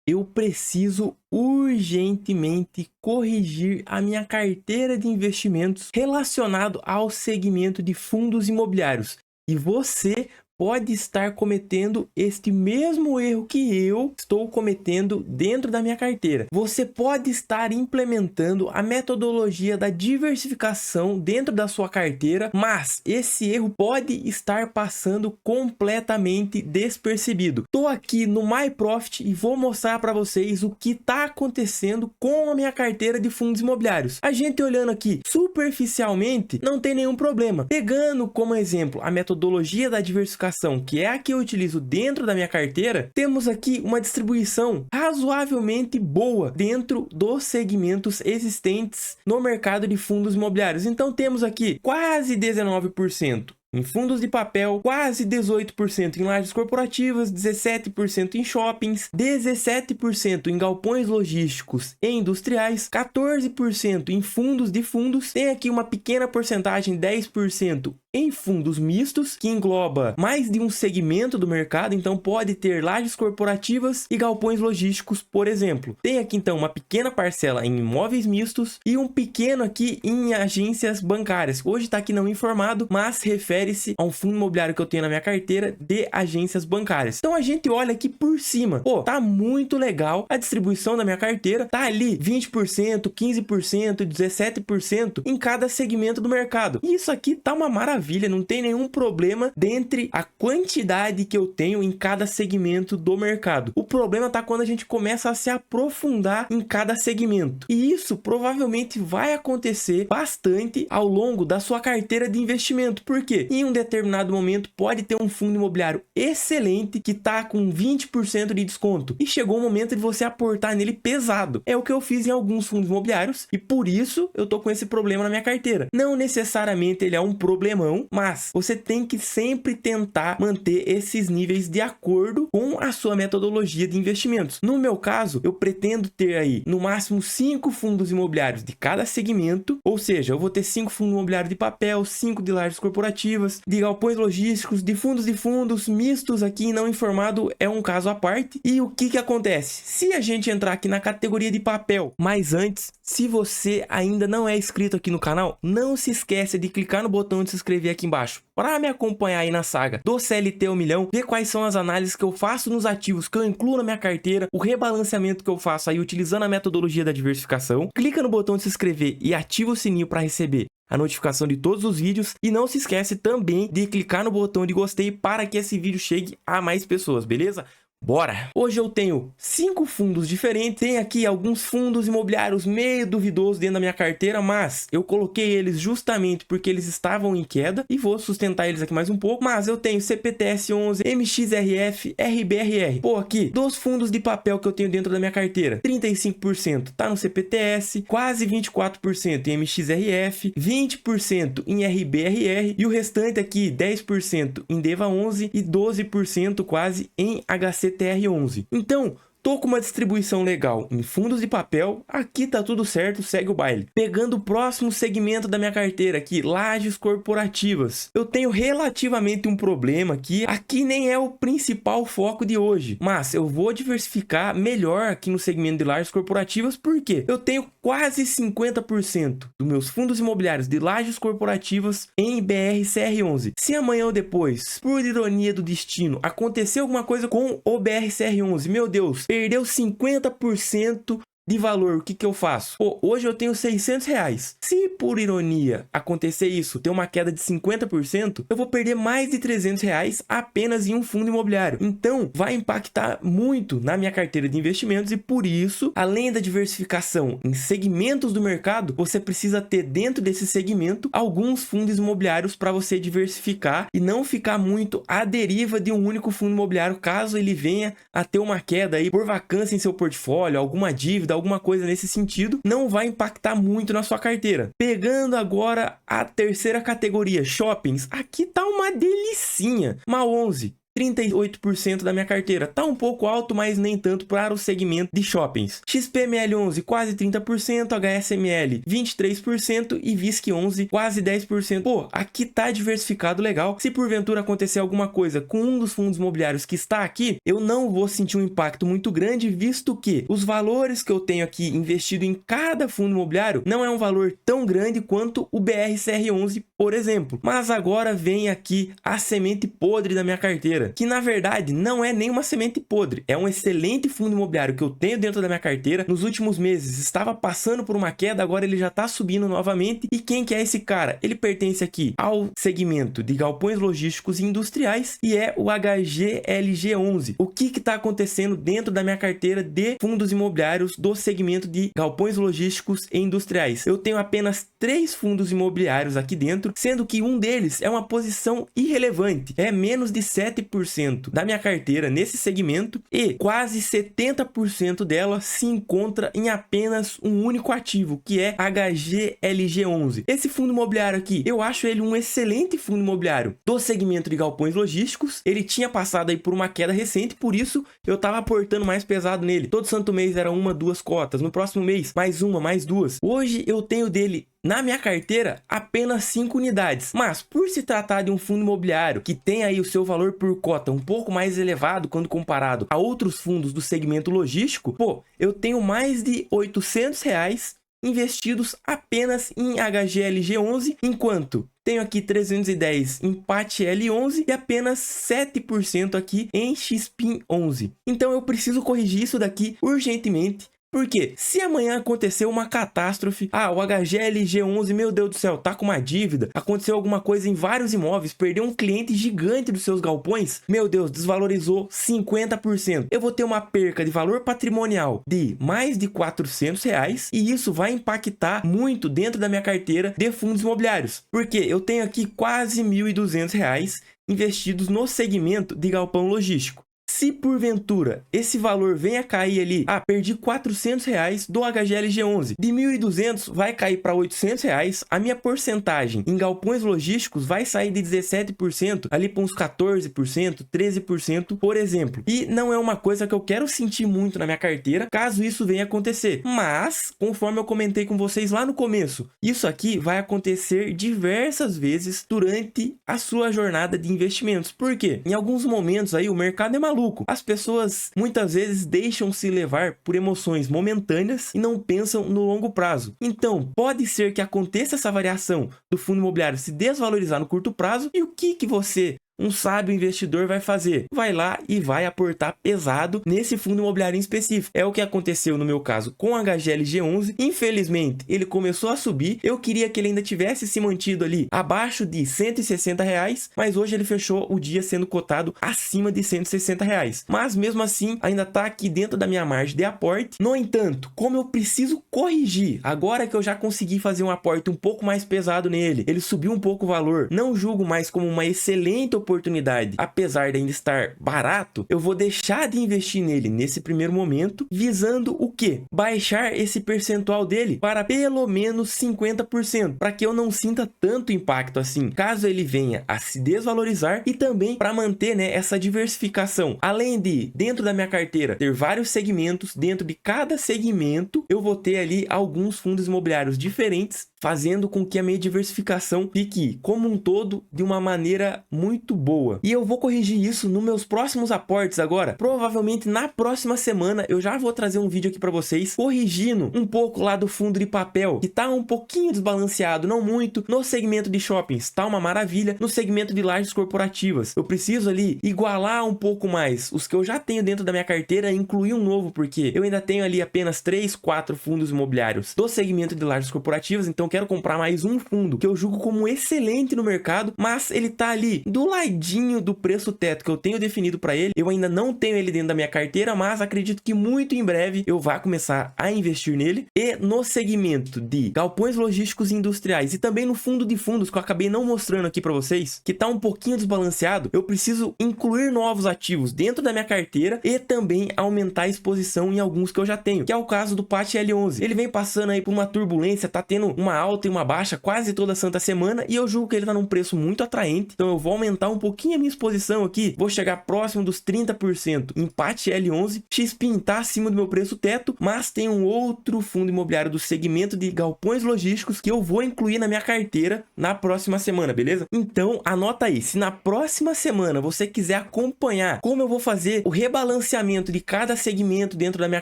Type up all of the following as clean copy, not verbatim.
Eu preciso urgentemente corrigir a minha carteira de investimentos relacionado ao segmento de fundos imobiliários. E você pode estar cometendo este mesmo erro que eu estou cometendo dentro da minha carteira. Você pode estar implementando a metodologia da diversificação dentro da sua carteira, mas esse erro pode estar passando completamente despercebido. Estou aqui no MyProfit e vou mostrar para vocês o que está acontecendo com a minha carteira de fundos imobiliários. A gente olhando aqui superficialmente não tem nenhum problema. Pegando como exemplo a metodologia da diversificação, que é a que eu utilizo dentro da minha carteira, temos aqui uma distribuição razoavelmente boa dentro dos segmentos existentes no mercado de fundos imobiliários. Então temos aqui quase 19% em fundos de papel, quase 18% em lajes corporativas, 17% em shoppings, 17% em galpões logísticos e industriais, 14% em fundos de fundos, tem aqui uma pequena porcentagem, 10% em fundos mistos, que engloba mais de um segmento do mercado, então pode ter lajes corporativas e galpões logísticos, por exemplo. Tem aqui então uma pequena parcela em imóveis mistos e um pequeno aqui em agências bancárias. Hoje está aqui não informado, mas refere-se a um fundo imobiliário que eu tenho na minha carteira de agências bancárias. Então a gente olha aqui por cima, pô, tá muito legal a distribuição da minha carteira, tá ali 20%, 15%, 17% em cada segmento do mercado. E isso aqui tá uma maravilha. Não tem nenhum problema dentre a quantidade que eu tenho em cada segmento do mercado. O problema tá quando a gente começa a se aprofundar em cada segmento. E isso provavelmente vai acontecer bastante ao longo da sua carteira de investimento. Por quê? Em um determinado momento pode ter um fundo imobiliário excelente que tá com 20% de desconto. E chegou o momento de você aportar nele pesado. É o que eu fiz em alguns fundos imobiliários e por isso eu tô com esse problema na minha carteira. Não necessariamente ele é um problemão, mas você tem que sempre tentar manter esses níveis de acordo com a sua metodologia de investimentos. No meu caso, eu pretendo ter aí no máximo 5 fundos imobiliários de cada segmento, ou seja, eu vou ter 5 fundos imobiliários de papel, 5 de lajes corporativas, de galpões logísticos, de fundos mistos aqui não informado é um caso à parte. E o que acontece? Se a gente entrar aqui na categoria de papel, mas antes, se você ainda não é inscrito aqui no canal, não se esqueça de clicar no botão de se inscrever aqui embaixo para me acompanhar aí na saga do CLT ao milhão, ver quais são as análises que eu faço nos ativos que eu incluo na minha carteira, o rebalanceamento que eu faço aí utilizando a metodologia da diversificação. Clica no botão de se inscrever e ativa o sininho para receber a notificação de todos os vídeos e não se esquece também de clicar no botão de gostei para que esse vídeo chegue a mais pessoas, beleza? Bora! Hoje eu tenho 5 fundos diferentes, tem aqui alguns fundos imobiliários meio duvidosos dentro da minha carteira, mas eu coloquei eles justamente porque eles estavam em queda e vou sustentar eles aqui mais um pouco, mas eu tenho CPTS 11, MXRF, RBRR. Pô, aqui, dos fundos de papel que eu tenho dentro da minha carteira, 35% tá no CPTS, quase 24% em MXRF, 20% em RBRR e o restante aqui, 10% em DEVA 11 e 12% quase em HCTR 11. Então, tô com uma distribuição legal em fundos de papel, aqui tá tudo certo, segue o baile. Pegando o próximo segmento da minha carteira aqui, lajes corporativas. Eu tenho relativamente um problema aqui nem é o principal foco de hoje, mas eu vou diversificar melhor aqui no segmento de lajes corporativas, porque eu tenho quase 50% dos meus fundos imobiliários de lajes corporativas em BRCR11. Se amanhã ou depois, por ironia do destino, acontecer alguma coisa com o BRCR11, meu Deus, perdeu 50% de valor, o que eu faço? Pô, hoje eu tenho R$600. Se por ironia acontecer isso, ter uma queda de 50%, eu vou perder mais de R$300 apenas em um fundo imobiliário. Então, vai impactar muito na minha carteira de investimentos e por isso, além da diversificação em segmentos do mercado, você precisa ter dentro desse segmento alguns fundos imobiliários para você diversificar e não ficar muito à deriva de um único fundo imobiliário, caso ele venha a ter uma queda aí por vacância em seu portfólio, alguma dívida, alguma coisa nesse sentido, não vai impactar muito na sua carteira. Pegando agora a terceira categoria, shoppings, aqui tá uma delicinha. Uma 11. 38% da minha carteira. Tá um pouco alto, mas nem tanto para o segmento de shoppings. XPML11 quase 30%, HSML 23% e VISC11 quase 10%. Pô, aqui tá diversificado legal. Se porventura acontecer alguma coisa com um dos fundos imobiliários que está aqui, eu não vou sentir um impacto muito grande, visto que os valores que eu tenho aqui investido em cada fundo imobiliário não é um valor tão grande quanto o BRCR11, por exemplo. Mas agora vem aqui a semente podre da minha carteira, que na verdade não é nem uma semente podre, é um excelente fundo imobiliário que eu tenho dentro da minha carteira. Nos últimos meses estava passando por uma queda, agora ele já está subindo novamente. E quem que é esse cara? Ele pertence aqui ao segmento de galpões logísticos e industriais e é o HGLG11. O que está acontecendo dentro da minha carteira de fundos imobiliários do segmento de galpões logísticos e industriais? Eu tenho apenas 3 fundos imobiliários aqui dentro, sendo que um deles é uma posição irrelevante, é menos de 7% da minha carteira nesse segmento e quase 70% dela se encontra em apenas um único ativo, que é HGLG11. Esse fundo imobiliário aqui, eu acho ele um excelente fundo imobiliário do segmento de galpões logísticos. Ele tinha passado aí por uma queda recente, por isso eu estava aportando mais pesado nele. Todo santo mês era 1, 2 cotas, no próximo mês mais 1, mais 2. Hoje eu tenho dele na minha carteira apenas 5 unidades, mas por se tratar de um fundo imobiliário que tem aí o seu valor por cota um pouco mais elevado quando comparado a outros fundos do segmento logístico, pô, eu tenho mais de R$800 investidos apenas em HGLG11, enquanto tenho aqui 310 em PATL11 e apenas 7% aqui em XPIN11. Então eu preciso corrigir isso daqui urgentemente. Porque se amanhã acontecer uma catástrofe, o HGLG11, meu Deus do céu, tá com uma dívida, aconteceu alguma coisa em vários imóveis, perdeu um cliente gigante dos seus galpões, meu Deus, desvalorizou 50%. Eu vou ter uma perca de valor patrimonial de mais de R$400 e isso vai impactar muito dentro da minha carteira de fundos imobiliários. Porque eu tenho aqui quase R$1.200 investidos no segmento de galpão logístico. Se porventura esse valor venha a cair ali, perdi R$400 do HGLG11, de 1.200 vai cair para R$800, a minha porcentagem em galpões logísticos vai sair de 17% ali para uns 14%, 13%, por exemplo. E não é uma coisa que eu quero sentir muito na minha carteira, caso isso venha acontecer. Mas, conforme eu comentei com vocês lá no começo, isso aqui vai acontecer diversas vezes durante a sua jornada de investimentos. Por quê? Em alguns momentos aí o mercado é maluco. As pessoas muitas vezes deixam se levar por emoções momentâneas e não pensam no longo prazo. Então, pode ser que aconteça essa variação do fundo imobiliário se desvalorizar no curto prazo. E o que você, um sábio investidor, vai fazer? Vai lá e vai aportar pesado nesse fundo imobiliário em específico. É o que aconteceu no meu caso com o HGLG11. Infelizmente, ele começou a subir. Eu queria que ele ainda tivesse se mantido ali abaixo de R$160, mas hoje ele fechou o dia sendo cotado acima de R$160. Mas mesmo assim, ainda está aqui dentro da minha margem de aporte. No entanto, como eu preciso corrigir, agora que eu já consegui fazer um aporte um pouco mais pesado nele, ele subiu um pouco o valor, não julgo mais como uma excelente oportunidade, apesar de ainda estar barato, eu vou deixar de investir nele nesse primeiro momento, visando o quê? Baixar esse percentual dele para pelo menos 50%, para que eu não sinta tanto impacto assim, caso ele venha a se desvalorizar, e também para manter, né, essa diversificação. Além de, dentro da minha carteira, ter vários segmentos, dentro de cada segmento, eu vou ter ali alguns fundos imobiliários diferentes, fazendo com que a minha diversificação fique como um todo de uma maneira muito boa. E eu vou corrigir isso nos meus próximos aportes agora. Provavelmente na próxima semana eu já vou trazer um vídeo aqui para vocês corrigindo um pouco lá do fundo de papel, que tá um pouquinho desbalanceado, não muito. No segmento de shoppings tá uma maravilha, no segmento de lajes corporativas eu preciso ali igualar um pouco mais os que eu já tenho dentro da minha carteira, incluir um novo, porque eu ainda tenho ali apenas 3, 4 fundos imobiliários do segmento de lajes corporativas. Então quero comprar mais um fundo que eu julgo como excelente no mercado, mas ele tá ali do ladinho do preço teto que eu tenho definido para ele. Eu ainda não tenho ele dentro da minha carteira, mas acredito que muito em breve eu vá começar a investir nele. E no segmento de galpões logísticos e industriais e também no fundo de fundos, que eu acabei não mostrando aqui para vocês, que tá um pouquinho desbalanceado, eu preciso incluir novos ativos dentro da minha carteira e também aumentar a exposição em alguns que eu já tenho, que é o caso do PATL11. Ele vem passando aí por uma turbulência, tá tendo uma alta e uma baixa quase toda santa semana, e eu julgo que ele tá num preço muito atraente, então eu vou aumentar um um pouquinho a minha exposição aqui, vou chegar próximo dos 30%. Empate L11, XPIN tá acima do meu preço teto, mas tem um outro fundo imobiliário do segmento de galpões logísticos que eu vou incluir na minha carteira na próxima semana, beleza? Então, anota aí, se na próxima semana você quiser acompanhar como eu vou fazer o rebalanceamento de cada segmento dentro da minha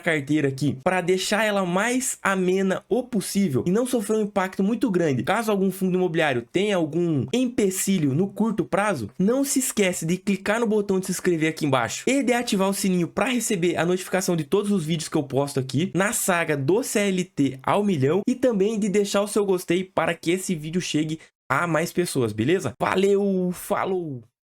carteira aqui, para deixar ela mais amena o possível e não sofrer um impacto muito grande, caso algum fundo imobiliário tenha algum empecilho no curto prazo, não se esquece de clicar no botão de se inscrever aqui embaixo e de ativar o sininho para receber a notificação de todos os vídeos que eu posto aqui na saga do CLT ao milhão e também de deixar o seu gostei para que esse vídeo chegue a mais pessoas, beleza? Valeu, falou!